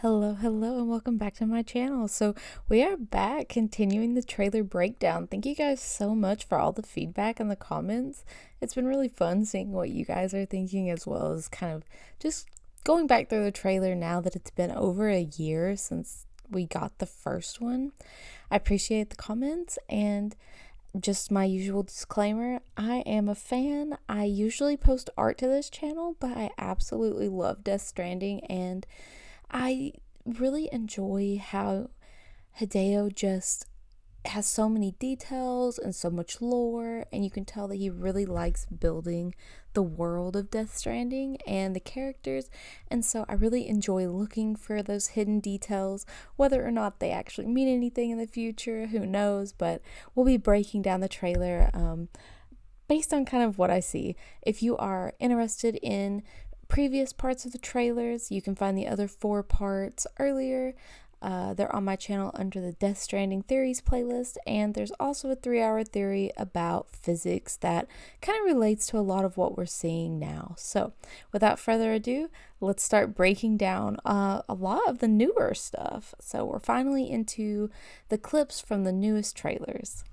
Hello, and welcome back to my channel. So we are back continuing the trailer breakdown. Thank you guys so much for all the feedback and the comments. It's been really fun seeing what you guys are thinking, as well as kind of just going back through the trailer now that it's been over a year since we got the first one. I appreciate the comments, and just my usual disclaimer, I am a fan. I usually post art to this channel, but I absolutely love Death Stranding, and I really enjoy how Hideo just has so many details and so much lore, and you can tell that he really likes building the world of Death Stranding and the characters, and so I really enjoy looking for those hidden details. Whether or not they actually mean anything in the future, who knows, but we'll be breaking down the trailer based on kind of what I see. If you are interested in previous parts of the trailers, you can find the other 4 parts earlier. They're on my channel under the Death Stranding Theories playlist, and there's also a 3-hour theory about physics that kind of relates to a lot of what we're seeing now. So without further ado, let's start breaking down a lot of the newer stuff. So we're finally into the clips from the newest trailers.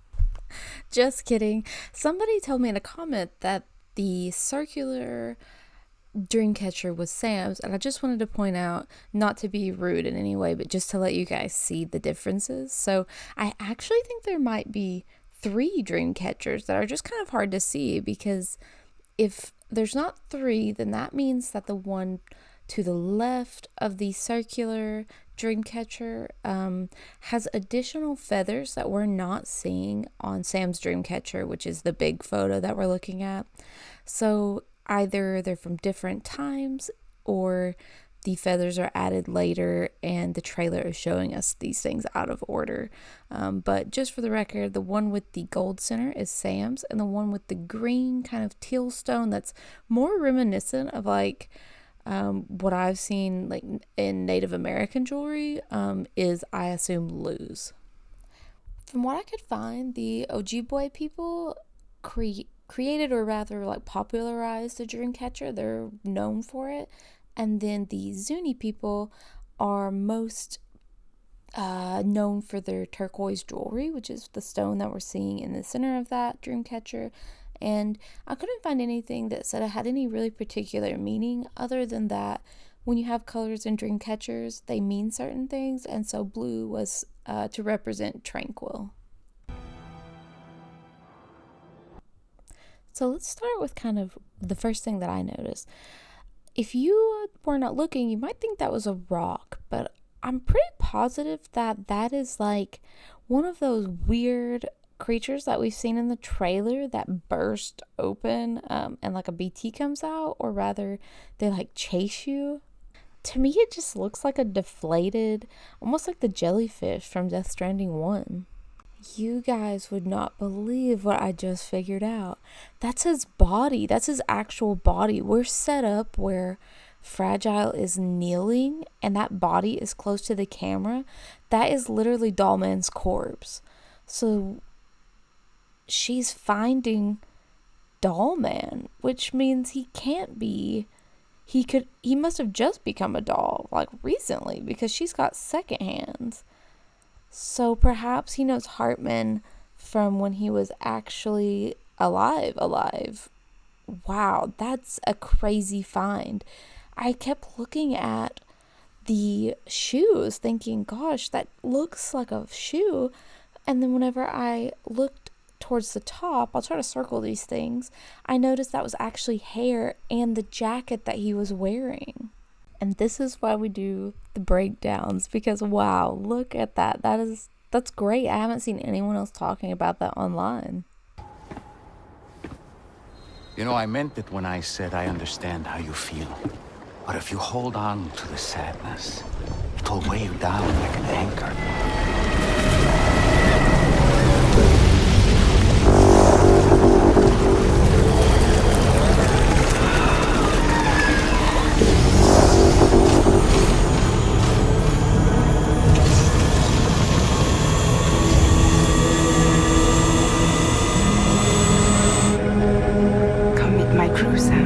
Just kidding. Somebody told me in a comment that the circular Dreamcatcher was Sam's, and I just wanted to point out, not to be rude in any way, but just to let you guys see the differences. So I actually think there might be 3 Dreamcatchers that are just kind of hard to see, because if there's not 3, then that means that the one to the left of the circular Dreamcatcher has additional feathers that we're not seeing on Sam's Dreamcatcher, which is the big photo that we're looking at. So either they're from different times, or the feathers are added later and the trailer is showing us these things out of order. But just for the record, the one with the gold center is Sam's, and the one with the green kind of teal stone that's more reminiscent of like what I've seen like in Native American jewelry is, I assume, Lou's. From what I could find, the Ojibwe people created, or rather like popularized, the Dreamcatcher. They're known for it. And then the Zuni people are most known for their turquoise jewelry, which is the stone that we're seeing in the center of that Dreamcatcher. And I couldn't find anything that said it had any really particular meaning, other than that when you have colors in Dreamcatchers, they mean certain things, and so blue was to represent tranquil. So let's start with kind of the first thing that I noticed. If you were not looking, you might think that was a rock, but I'm pretty positive that that is like one of those weird creatures that we've seen in the trailer that burst open and like a BT comes out, or rather they like chase you. To me, it just looks like a deflated, almost like the jellyfish from Death Stranding 1. You guys would not believe what I just figured out. That's his body. That's his actual body. We're set up where Fragile is kneeling and that body is close to the camera. That is literally Dollman's corpse. So she's finding Dollman, which means he can't be. He must have just become a doll like recently, because she's got second hands. So perhaps he knows Hartman from when he was actually alive. Wow, that's a crazy find. I kept looking at the shoes thinking, gosh, that looks like a shoe. And then whenever I looked towards the top, I'll try to circle these things, I noticed that was actually hair and the jacket that he was wearing. And this is why we do the breakdowns, because wow, look at that. That's great. I haven't seen anyone else talking about that online. You know, I meant it when I said I understand how you feel. But if you hold on to the sadness, it'll weigh you down like an anchor. Come meet my crew, Sam.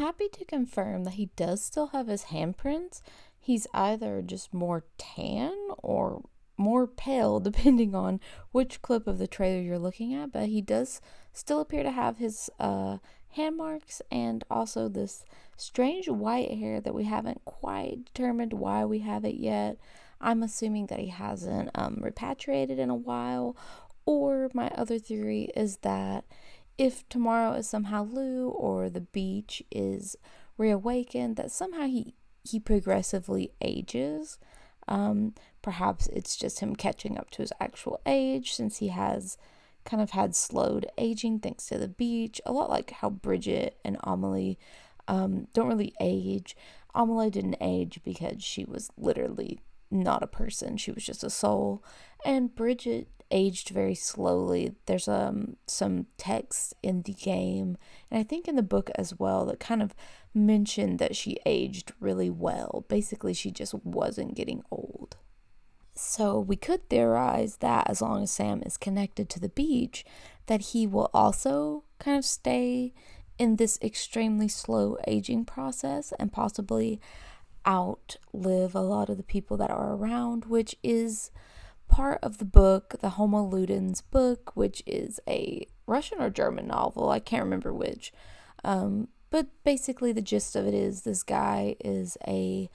happy to confirm that he does still have his handprints. He's either just more tan or more pale, depending on which clip of the trailer you're looking at, but he does still appear to have his hand marks and also this strange white hair that we haven't quite determined why we have it yet. I'm assuming that he hasn't repatriated in a while, or my other theory is that if tomorrow is somehow Lou or the beach is reawakened, that somehow he progressively ages. Perhaps it's just him catching up to his actual age, since he has kind of had slowed aging thanks to the beach, a lot like how Bridget and Amelie don't really age. Amelie didn't age because she was literally not a person, she was just a soul, and Bridget aged very slowly. There's some text in the game, and I think in the book as well, that kind of mentioned that she aged really well. Basically, she just wasn't getting old. So we could theorize that as long as Sam is connected to the beach, that he will also kind of stay in this extremely slow aging process and possibly outlive a lot of the people that are around, which is part of the book, the Homo Ludens book, which is a Russian or German novel, I can't remember which, but basically the gist of it is this guy is a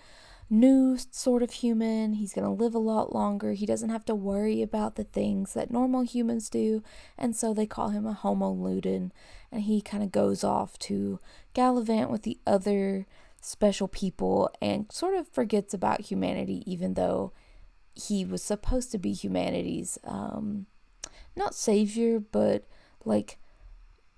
new sort of human. He's going to live a lot longer. He doesn't have to worry about the things that normal humans do, and so they call him a Homo Luden, and he kind of goes off to gallivant with the other special people and sort of forgets about humanity, even though he was supposed to be humanity's not savior, but like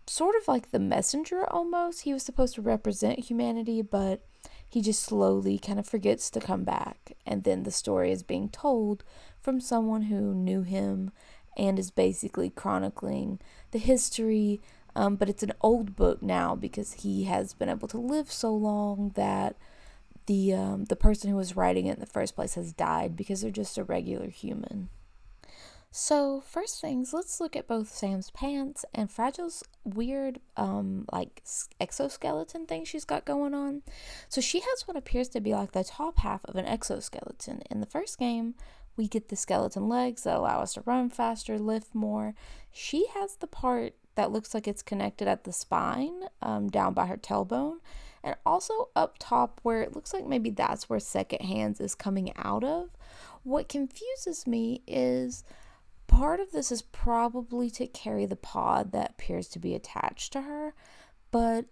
sort of like the messenger almost. He was supposed to represent humanity, but he just slowly kind of forgets to come back, and then the story is being told from someone who knew him and is basically chronicling the history, but it's an old book now because he has been able to live so long that the person who was writing it in the first place has died because they're just a regular human. So first things, let's look at both Sam's pants and Fragile's weird like exoskeleton thing she's got going on. So she has what appears to be like the top half of an exoskeleton. In the first game, we get the skeleton legs that allow us to run faster, lift more. She has the part that looks like it's connected at the spine, down by her tailbone, and also up top where it looks like maybe that's where Second Hands is coming out of. What confuses me is part of this is probably to carry the pod that appears to be attached to her, but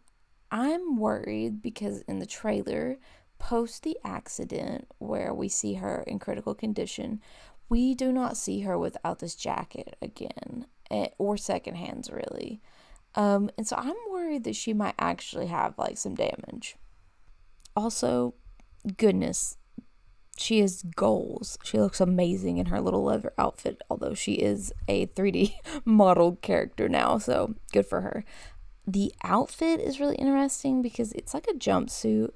I'm worried because in the trailer, post the accident where we see her in critical condition, we do not see her without this jacket again, or Second Hands really. And so I'm worried that she might actually have like some damage. Also, goodness, she has goals. She looks amazing in her little leather outfit, although she is a 3D modeled character now, so good for her. The outfit is really interesting because it's like a jumpsuit,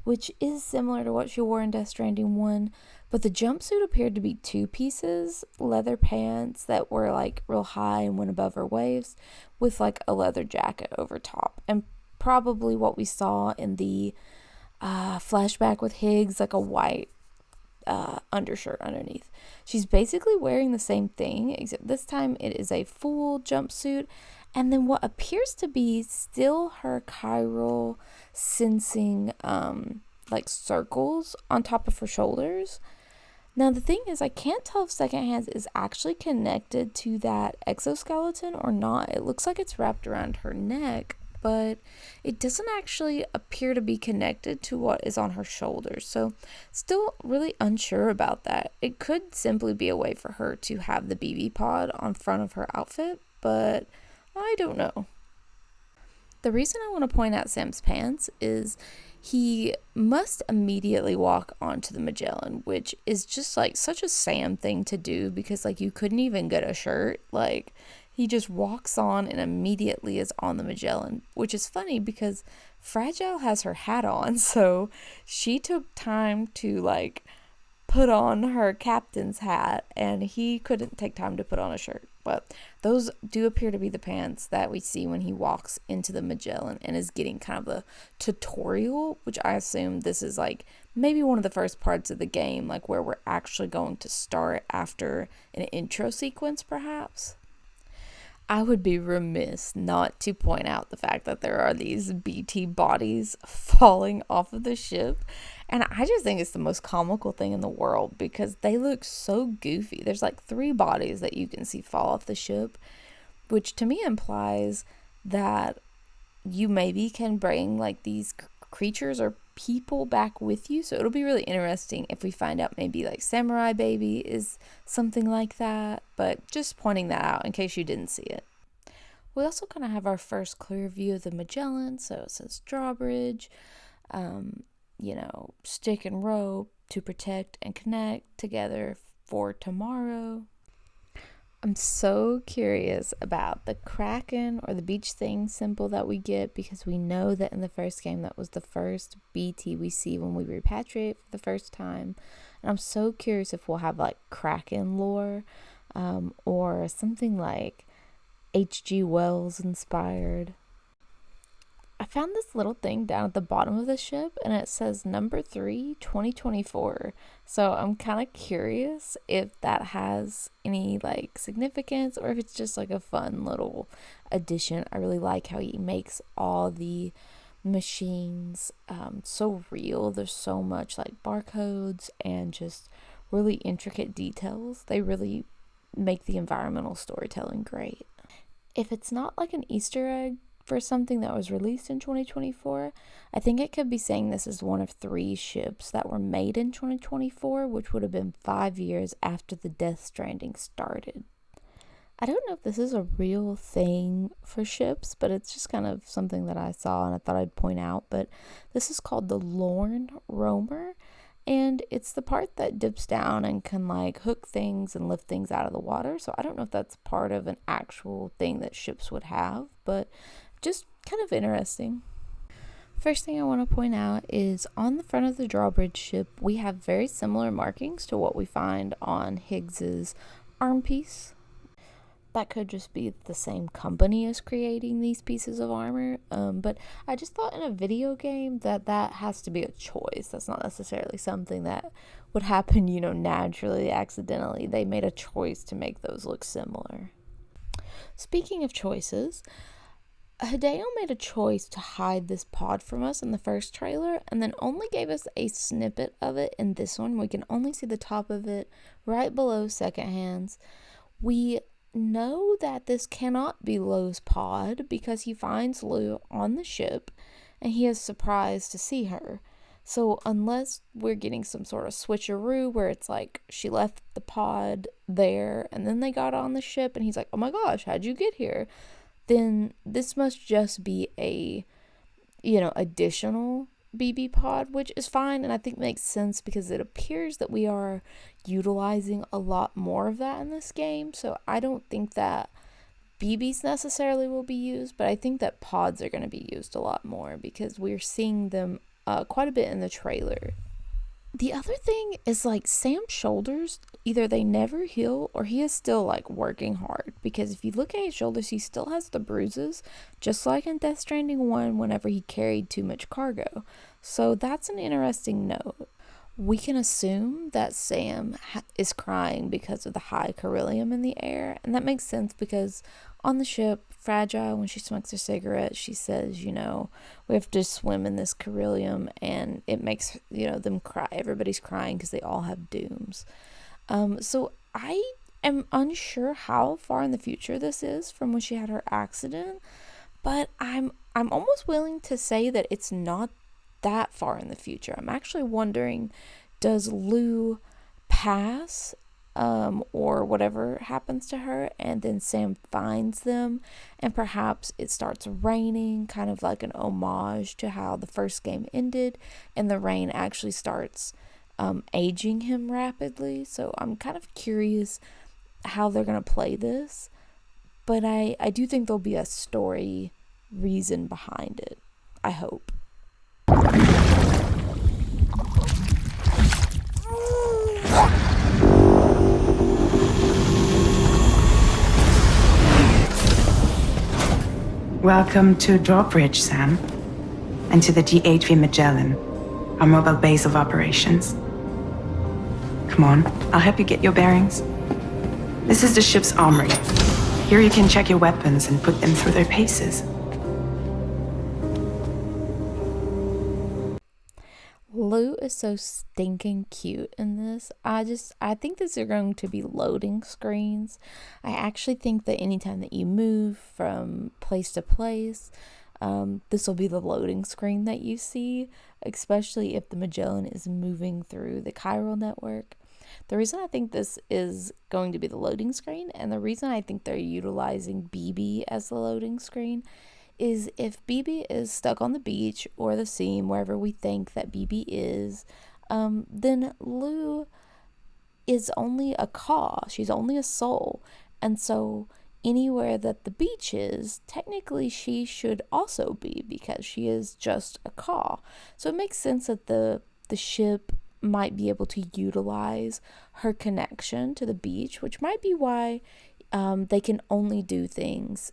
which is similar to what she wore in Death Stranding 1, but the jumpsuit appeared to be two pieces, leather pants that were like real high and went above her waist, with like a leather jacket over top, and probably what we saw in the flashback with Higgs, like a white undershirt underneath. She's basically wearing the same thing, except this time it is a full jumpsuit, and then what appears to be still her chiral sensing like circles on top of her shoulders. Now the thing is, I can't tell if Second Hands is actually connected to that exoskeleton or not. It looks like it's wrapped around her neck, but it doesn't actually appear to be connected to what is on her shoulders. So still really unsure about that. It could simply be a way for her to have the BB pod on front of her outfit, but I don't know. The reason I want to point out Sam's pants is he must immediately walk onto the Magellan, which is just like such a Sam thing to do because like you couldn't even get a shirt. Like he just walks on and immediately is on the Magellan, which is funny because Fragile has her hat on, so she took time to like put on her captain's hat and he couldn't take time to put on a shirt. But those do appear to be the pants that we see when he walks into the Magellan and is getting kind of the tutorial, which I assume this is like maybe one of the first parts of the game, like where we're actually going to start after an intro sequence, perhaps. I would be remiss not to point out the fact that there are these BT bodies falling off of the ship. And I just think it's the most comical thing in the world because they look so goofy. There's like 3 bodies that you can see fall off the ship, which to me implies that you maybe can bring like these creatures or people back with you. So it'll be really interesting if we find out maybe like Samurai Baby is something like that, but just pointing that out in case you didn't see it. We also kind of have our first clear view of the Magellan. So it says drawbridge, stick and rope to protect and connect together for tomorrow. I'm so curious about the Kraken or the beach thing symbol that we get, because we know that in the first game that was the first BT we see when we repatriate for the first time. And I'm so curious if we'll have like Kraken lore or something like H.G. Wells inspired. I found this little thing down at the bottom of the ship and it says number 3, 2024. So I'm kind of curious if that has any like significance or if it's just like a fun little addition. I really like how he makes all the machines so real. There's so much like barcodes and just really intricate details. They really make the environmental storytelling great. If it's not like an Easter egg for something that was released in 2024, I think it could be saying this is one of 3 ships that were made in 2024, which would have been 5 years after the Death Stranding started. I don't know if this is a real thing for ships, but it's just kind of something that I saw and I thought I'd point out. But this is called the Lorne Roamer, and it's the part that dips down and can like hook things and lift things out of the water. So I don't know if that's part of an actual thing that ships would have, but just kind of interesting. First thing I want to point out is on the front of the drawbridge ship, we have very similar markings to what we find on Higgs's arm piece. That could just be the same company as creating these pieces of armor, but I just thought in a video game that has to be a choice. That's not necessarily something that would happen, naturally, accidentally. They made a choice to make those look similar. Speaking of choices, Hideo made a choice to hide this pod from us in the first trailer and then only gave us a snippet of it in this one. We can only see the top of it right below second hands. We know that this cannot be Lou's pod because he finds Lou on the ship and he is surprised to see her. So unless we're getting some sort of switcheroo where it's like she left the pod there and then they got on the ship and he's like, oh my gosh, how'd you get here? Then this must just be a, additional BB pod, which is fine and I think makes sense because it appears that we are utilizing a lot more of that in this game. So I don't think that BBs necessarily will be used, but I think that pods are going to be used a lot more because we're seeing them quite a bit in the trailer. The other thing is like Sam's shoulders, either they never heal or he is still like working hard, because if you look at his shoulders, he still has the bruises, just like in Death Stranding 1 whenever he carried too much cargo. So that's an interesting note. We can assume that Sam is crying because of the high beryllium in the air, and that makes sense because on the ship, Fragile, when she smokes her cigarette, she says, we have to swim in this beryllium, and it makes, them cry. Everybody's crying because they all have dooms. So I am unsure how far in the future this is from when she had her accident, but I'm almost willing to say that it's not that far in the future. I'm actually wondering, does Lou pass or whatever happens to her and then Sam finds them and perhaps it starts raining, kind of like an homage to how the first game ended, and the rain actually starts aging him rapidly. So I'm kind of curious how they're going to play this, but I do think there'll be a story reason behind it. I hope. Welcome to Drawbridge, Sam. And to the DHV Magellan, our mobile base of operations. Come on, I'll help you get your bearings. This is the ship's armory. Here you can check your weapons and put them through their paces. Lou is so stinking cute in this. I think these are going to be loading screens. I actually think that anytime that you move from place to place, this will be the loading screen that you see, especially if the Magellan is moving through the chiral network. The reason I think this is going to be the loading screen, and the reason I think they're utilizing BB as the loading screen, is if BB is stuck on the beach or the seam, wherever we think that BB is, then Lou is only a caw. She's only a soul. And so anywhere that the beach is, technically she should also be, because she is just a caw. So it makes sense that the ship might be able to utilize her connection to the beach, which might be why they can only do things,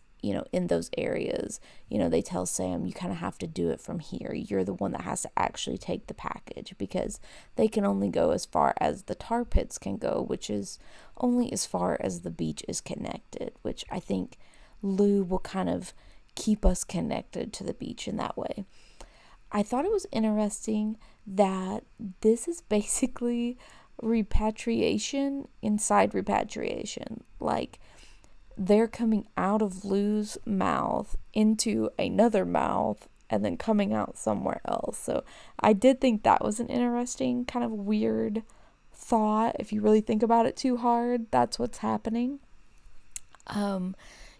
in those areas. They tell Sam, you kind of have to do it from here. You're the one that has to actually take the package, because they can only go as far as the tar pits can go, which is only as far as the beach is connected, which I think Lou will kind of keep us connected to the beach in that way. I thought it was interesting that this is basically repatriation inside repatriation. Like, they're coming out of Lou's mouth into another mouth and then coming out somewhere else. So I did think that was an interesting kind of weird thought. If you really think about it too hard, that's what's happening.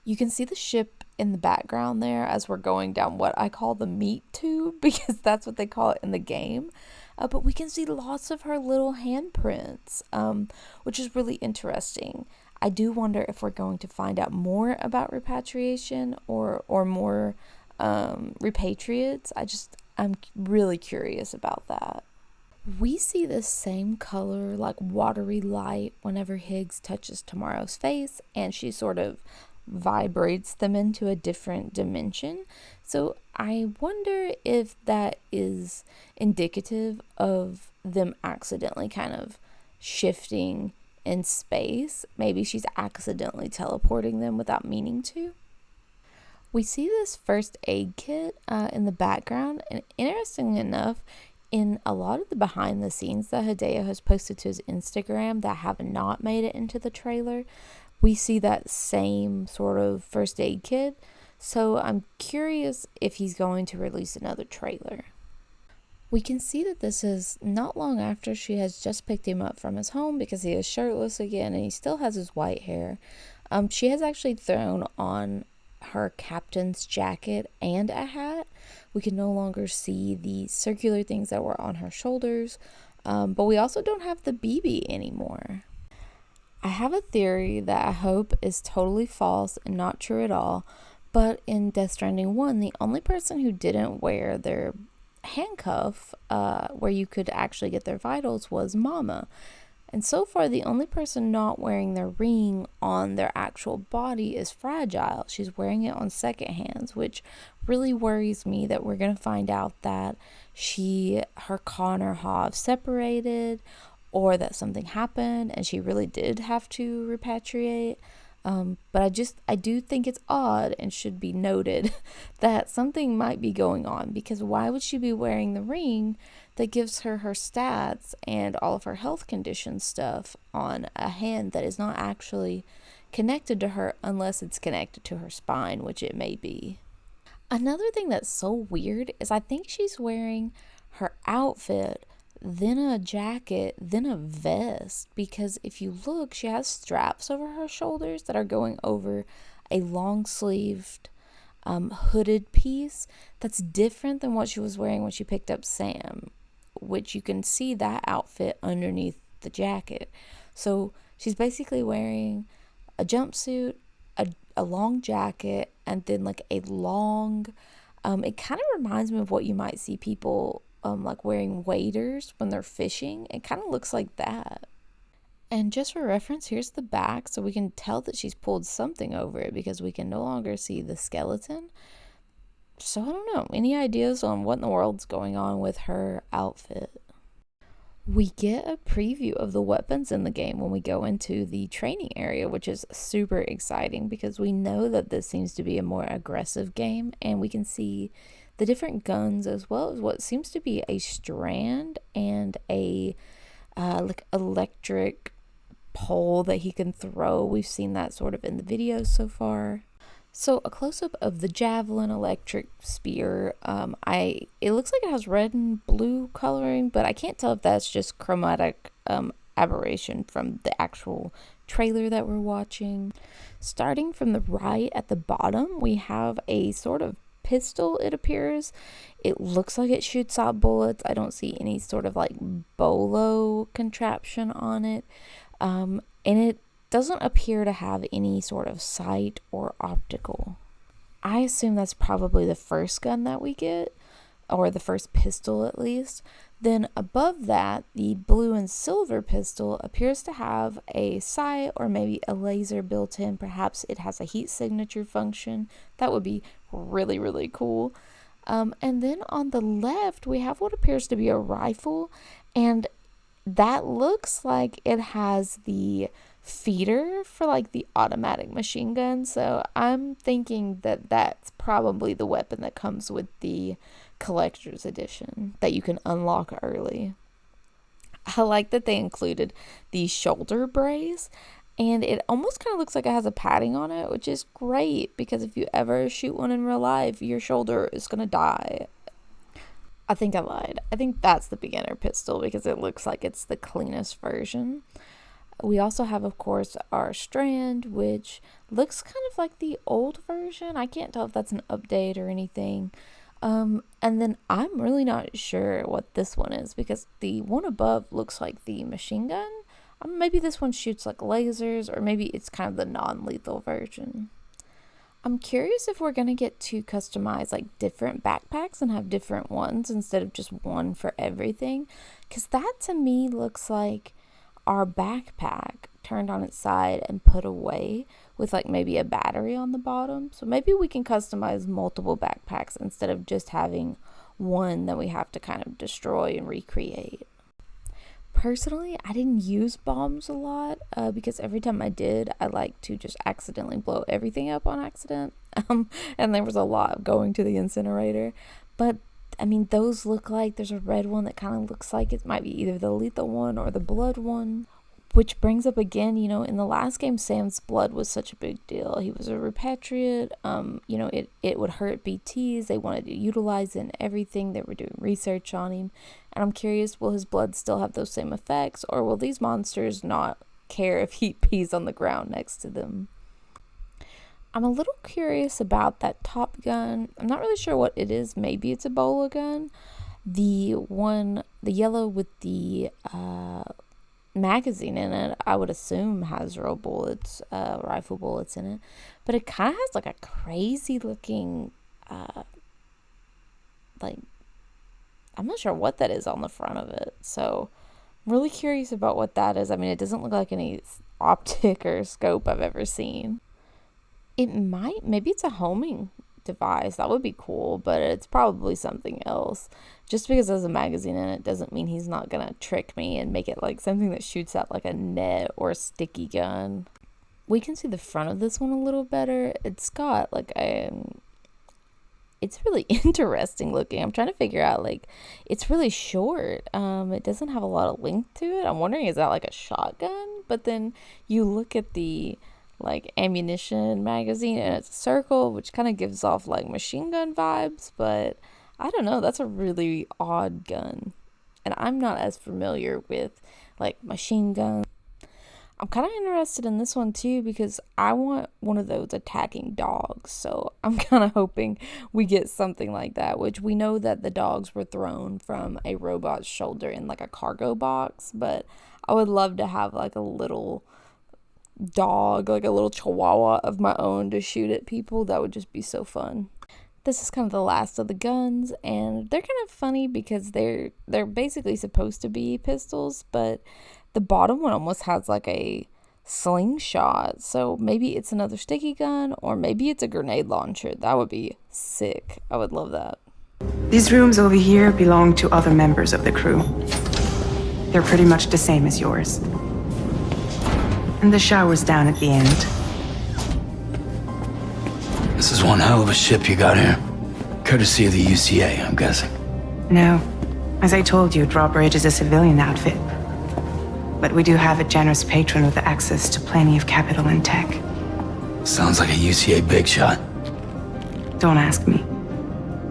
You can see the ship in the background there as we're going down what I call the meat tube, because that's what they call it in the game. But we can see lots of her little handprints, which is really interesting. I do wonder if we're going to find out more about repatriation or more repatriates. I'm really curious about that. We see the same color, like watery light, whenever Higgs touches Tomorrow's face, and she sort of vibrates them into a different dimension. So I wonder if that is indicative of them accidentally kind of shifting in space. Maybe she's accidentally teleporting them without meaning to. We see this first aid kit in the background, and interestingly enough, in a lot of the behind the scenes that Hideo has posted to his Instagram that have not made it into the trailer, we see that same sort of first aid kit. So I'm curious if he's going to release another trailer. We can see that this is not long after she has just picked him up from his home, because he is shirtless again and he still has his white hair. She has actually thrown on her captain's jacket and a hat. We can no longer see the circular things that were on her shoulders, but we also don't have the BB anymore. I have a theory that I hope is totally false and not true at all, but in Death Stranding 1, the only person who didn't wear their handcuff where you could actually get their vitals was Mama. And so far, the only person not wearing their ring on their actual body is Fragile. She's wearing it on second hands, which really worries me that we're going to find out that her Connor have separated, or that something happened and she really did have to repatriate. But I do think it's odd and should be noted that something might be going on, because why would she be wearing the ring that gives her stats and all of her health condition stuff on a hand that is not actually connected to her, unless it's connected to her spine, which it may be. Another thing that's so weird is I think she's wearing her outfit, then a jacket, then a vest, because if you look, she has straps over her shoulders that are going over a long-sleeved hooded piece that's different than what she was wearing when she picked up Sam, which you can see that outfit underneath the jacket. So she's basically wearing a jumpsuit, a long jacket, and then like a long, it kind of reminds me of what you might see people like wearing waders when they're fishing. It kind of looks like that. And just for reference, here's the back, so we can tell that she's pulled something over it, because we can no longer see the skeleton. So I don't know. Any ideas on what in the world's going on with her outfit? We get a preview of the weapons in the game when we go into the training area, which is super exciting because we know that this seems to be a more aggressive game, and we can see the different guns as well as what seems to be a strand and a like electric pole that he can throw. We've seen that sort of in the videos so far. So a close-up of the javelin electric spear. It looks like it has red and blue coloring, but I can't tell if that's just chromatic aberration from the actual trailer that we're watching. Starting from the right at the bottom, we have a sort of pistol, it appears. It looks like it shoots out bullets. I don't see any sort of like bolo contraption on it. And it doesn't appear to have any sort of sight or optical. I assume that's probably the first gun that we get, or the first pistol at least. Then above that, the blue and silver pistol appears to have a sight or maybe a laser built in. Perhaps it has a heat signature function. That would be really, really cool. And then on the left, we have what appears to be a rifle, and that looks like it has the feeder for like the automatic machine gun. So I'm thinking that that's probably the weapon that comes with the collector's edition that you can unlock early. I like that they included the shoulder brace, and it almost kind of looks like it has a padding on it, which is great because if you ever shoot one in real life, your shoulder is gonna die. I think I lied. I think that's the beginner pistol because it looks like it's the cleanest version. We also have, of course, our strand, which looks kind of like the old version. I can't tell if that's an update or anything. And then I'm really not sure what this one is because the one above looks like the machine gun. Maybe this one shoots like lasers, or maybe it's kind of the non-lethal version. I'm curious if we're going to get to customize like different backpacks and have different ones instead of just one for everything. Because that to me looks like our backpack turned on its side and put away with like maybe a battery on the bottom. So maybe we can customize multiple backpacks instead of just having one that we have to kind of destroy and recreate. Personally, I didn't use bombs a lot because every time I did, I like to just accidentally blow everything up on accident. And there was a lot going to the incinerator. But I mean, those look like there's a red one that kind of looks like it might be either the lethal one or the blood one. Which brings up again, you know, in the last game, Sam's blood was such a big deal. He was a repatriate. You know, it would hurt BTs. They wanted to utilize it in everything. They were doing research on him. And I'm curious, will his blood still have those same effects? Or will these monsters not care if he pees on the ground next to them? I'm a little curious about that top gun. I'm not really sure what it is. Maybe it's a bola gun. The yellow with the magazine in it, I would assume has real bullets, rifle bullets in it. But it kind of has like a crazy looking, like, I'm not sure what that is on the front of it. So I'm really curious about what that is. I mean, it doesn't look like any optic or scope I've ever seen. Maybe it's a homing device. That would be cool, but it's probably something else. Just because there's a magazine in it doesn't mean he's not gonna trick me and make it like something that shoots out like a net or a sticky gun. We can see the front of this one a little better. It's got like it's really interesting looking. I'm trying to figure out, like, it's really short. It doesn't have a lot of length to it. I'm wondering, is that like a shotgun? But then you look at the like ammunition magazine and it's a circle, which kind of gives off like machine gun vibes, but I don't know, that's a really odd gun, and I'm not as familiar with like machine guns. I'm kind of interested in this one too because I want one of those attacking dogs, so I'm kind of hoping we get something like that, which we know that the dogs were thrown from a robot's shoulder in like a cargo box, but I would love to have like a little dog, like a little chihuahua of my own to shoot at people. That would just be so fun. This is kind of the last of the guns, and they're kind of funny because they're basically supposed to be pistols, but the bottom one almost has like a slingshot. So maybe it's another sticky gun, or maybe it's a grenade launcher. That would be sick. I would love that. These rooms over here belong to other members of the crew. They're pretty much the same as yours. And the shower's down at the end. This is one hell of a ship you got here. Courtesy of the UCA, I'm guessing. No. As I told you, Drawbridge is a civilian outfit. But we do have a generous patron with access to plenty of capital and tech. Sounds like a UCA big shot. Don't ask me.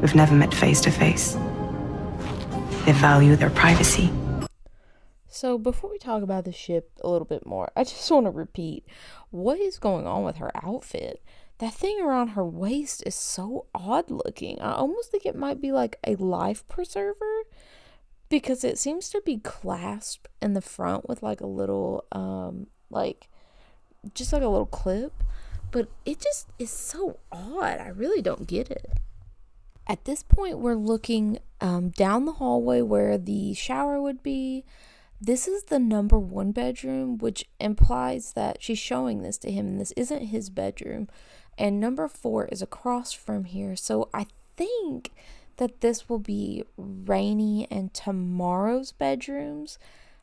We've never met face to face. They value their privacy. So before we talk about the ship a little bit more, I just want to repeat, what is going on with her outfit? That thing around her waist is so odd looking. I almost think it might be like a life preserver, because it seems to be clasped in the front with like a little, just like a little clip. But it just is so odd. I really don't get it. At this point, we're looking down the hallway where the shower would be. This is the number 1 bedroom, which implies that she's showing this to him, and this isn't his bedroom. And number 4 is across from here. So I think that this will be Rainy and Tomorrow's bedrooms.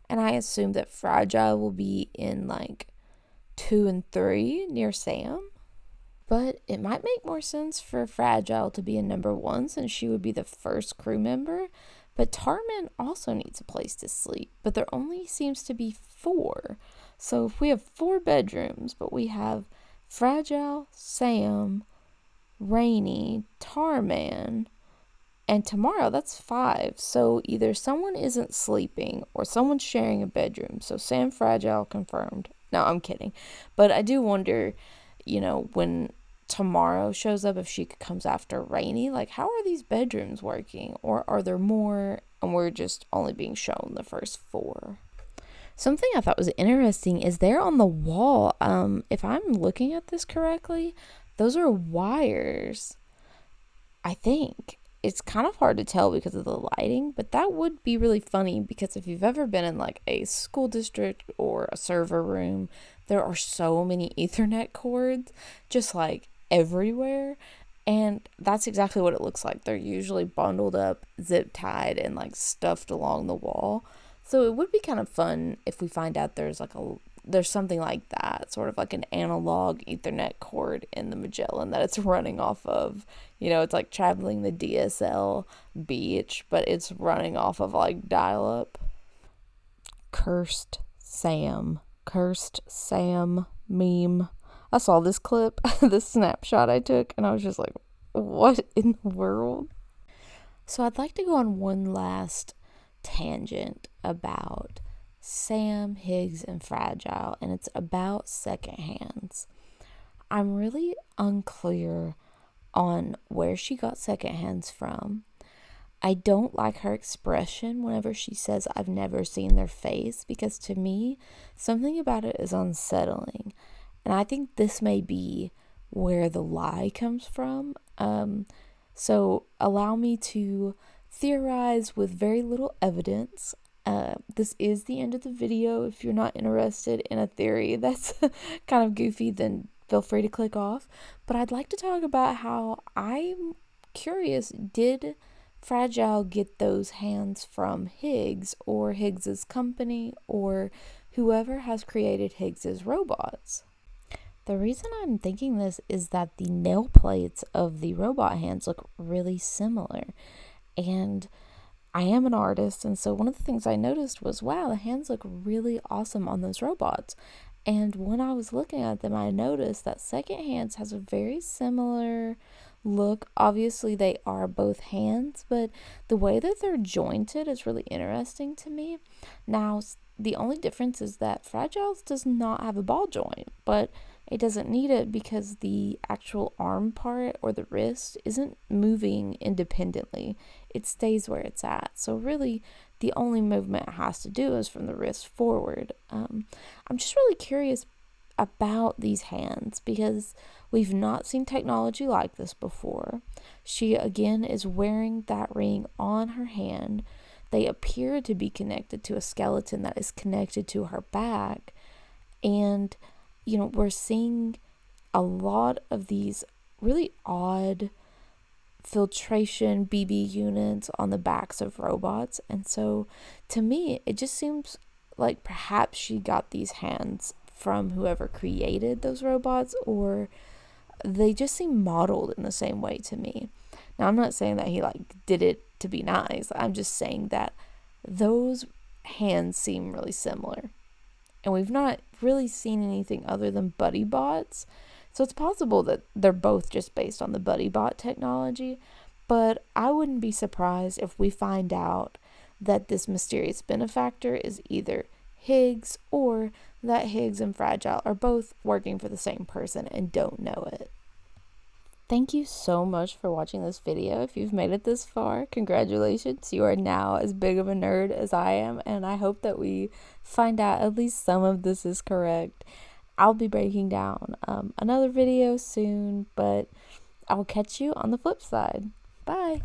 And I assume that Fragile will be in like 2 and 3 near Sam. But it might make more sense for Fragile to be in number 1, since she would be the first crew member. But Tarman also needs a place to sleep, but there only seems to be 4. So if we have 4 bedrooms, but we have Fragile, Sam, Rainy, Tarman, and Tomorrow, that's 5. So either someone isn't sleeping or someone's sharing a bedroom. So Sam, Fragile, confirmed. No, I'm kidding. But I do wonder, when Tomorrow shows up, if she comes after Rainy, like, how are these bedrooms working? Or are there more and we're just only being shown the first 4? Something I thought was interesting is there on the wall, if I'm looking at this correctly, those are wires. I think it's kind of hard to tell because of the lighting, but that would be really funny, because if you've ever been in like a school district or a server room, there are so many Ethernet cords just like everywhere, and that's exactly what it looks like. They're usually bundled up, zip tied, and like stuffed along the wall. So it would be kind of fun if we find out there's something like that, sort of like an analog Ethernet cord in the Magellan that it's running off of. It's like traveling the DSL beach, but it's running off of like dial-up. Cursed Sam meme. I saw this clip, this snapshot I took, and I was just like, what in the world? So I'd like to go on one last tangent about Sam, Higgs, and Fragile, and it's about second hands. I'm really unclear on where she got second hands from. I don't like her expression whenever she says I've never seen their face, because to me, something about it is unsettling. And I think this may be where the lie comes from. So allow me to theorize with very little evidence. This is the end of the video. If you're not interested in a theory that's kind of goofy, then feel free to click off. But I'd like to talk about how I'm curious, did Fragile get those hands from Higgs or Higgs's company or whoever has created Higgs's robots? The reason I'm thinking this is that the nail plates of the robot hands look really similar. And I am an artist, and so one of the things I noticed was, wow, the hands look really awesome on those robots. And when I was looking at them, I noticed that second hands has a very similar look. Obviously, they are both hands, but the way that they're jointed is really interesting to me. Now, the only difference is that Fragile's does not have a ball joint, but it doesn't need it because the actual arm part or the wrist isn't moving independently. It stays where it's at. So really, the only movement it has to do is from the wrist forward. I'm just really curious about these hands because we've not seen technology like this before. She, again, is wearing that ring on her hand. They appear to be connected to a skeleton that is connected to her back. And, we're seeing a lot of these really odd filtration BB units on the backs of robots. And so to me, it just seems like perhaps she got these hands from whoever created those robots, or they just seem modeled in the same way to me. Now, I'm not saying that he did it to be nice. I'm just saying that those hands seem really similar. And we've not really seen anything other than buddy bots. So it's possible that they're both just based on the buddy bot technology. But I wouldn't be surprised if we find out that this mysterious benefactor is either Higgs, or that Higgs and Fragile are both working for the same person and don't know it. Thank you so much for watching this video. If you've made it this far, congratulations. You are now as big of a nerd as I am, and I hope that we find out at least some of this is correct. I'll be breaking down another video soon, but I'll catch you on the flip side. Bye!